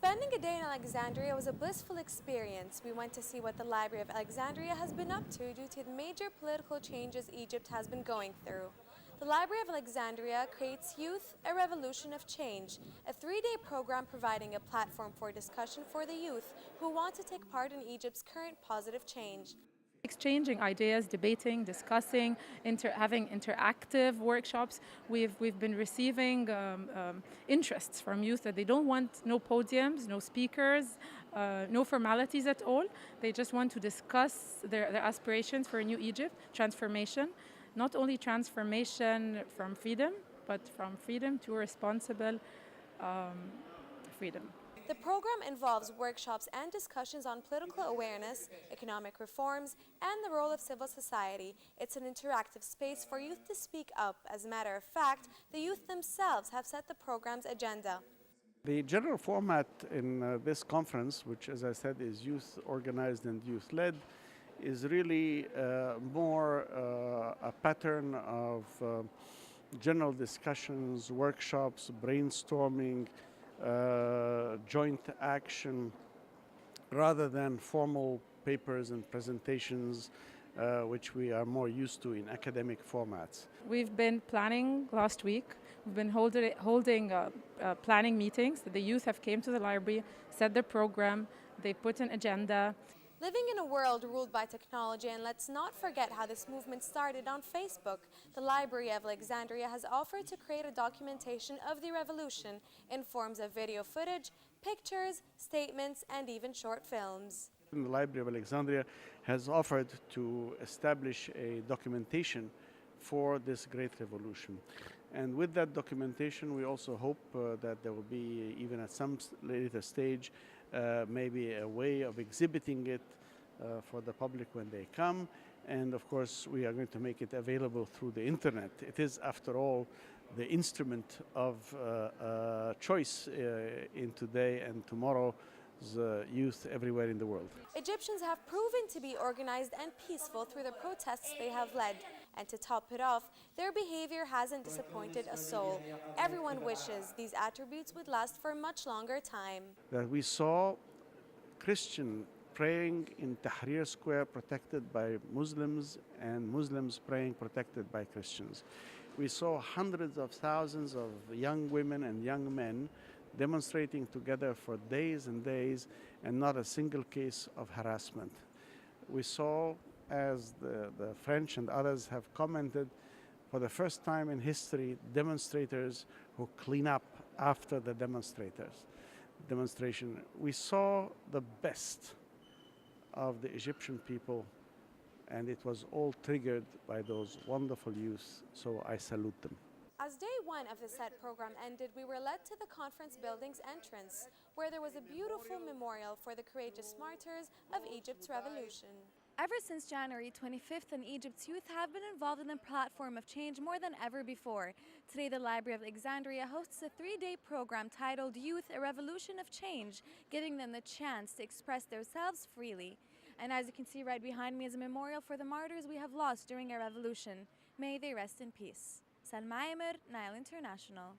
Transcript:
Spending a day in Alexandria was a blissful experience. We went to see what the Library of Alexandria has been up to due to the major political changes Egypt has been going through. The Library of Alexandria creates Youth, a Revolution of Change, a 3-day program providing a platform for discussion for the youth who want to take part in Egypt's current positive change. Exchanging ideas, debating, discussing, having interactive workshops. We've been receiving interests from youth that they don't want no podiums, no speakers, no formalities at all. They just want to discuss their aspirations for a new Egypt, transformation. Not only transformation from freedom, but from freedom to responsible freedom. The program involves workshops and discussions on political awareness, economic reforms, and the role of civil society. It's an interactive space for youth to speak up. As a matter of fact, the youth themselves have set the program's agenda. The general format in this conference, which as I said is youth organized and youth led, is really more a pattern of general discussions, workshops, brainstorming, joint action, rather than formal papers and presentations, which we are more used to in academic formats. We've been planning last week. We've been holding planning meetings. The youth have came to the library, set their program, they put an agenda. Living in a world ruled by technology, and let's not forget how this movement started on Facebook, the Library of Alexandria has offered to create a documentation of the revolution in forms of video footage, pictures, statements, and even short films. The Library of Alexandria has offered to establish a documentation for this great revolution. And with that documentation, we also hope that there will be, even at some later stage, maybe a way of exhibiting it for the public when they come. And of course, we are going to make it available through the internet. It is, after all, the instrument of choice in today and tomorrow's youth everywhere in the world. Egyptians have proven to be organized and peaceful through the protests they have led. And to top it off, their behavior hasn't disappointed a soul. Everyone wishes these attributes would last for a much longer time. That we saw Christian praying in Tahrir Square protected by Muslims, and Muslims praying protected by Christians. We saw hundreds of thousands of young women and young men demonstrating together for days and days, and not a single case of harassment. We saw, as the French and others have commented, for the first time in history, demonstrators who clean up after the demonstration. We saw the best of the Egyptian people, and it was all triggered by those wonderful youth, so I salute them. As day one of the set program ended, we were led to the conference building's entrance, where there was a beautiful memorial for the courageous martyrs of Egypt's revolution. Ever since January 25th, Egypt's youth have been involved in the platform of change more than ever before. Today, the Library of Alexandria hosts a 3-day program titled Youth, a Revolution of Change, giving them the chance to express themselves freely. And as you can see right behind me is a memorial for the martyrs we have lost during our revolution. May they rest in peace. Salma, Amer, Nile International.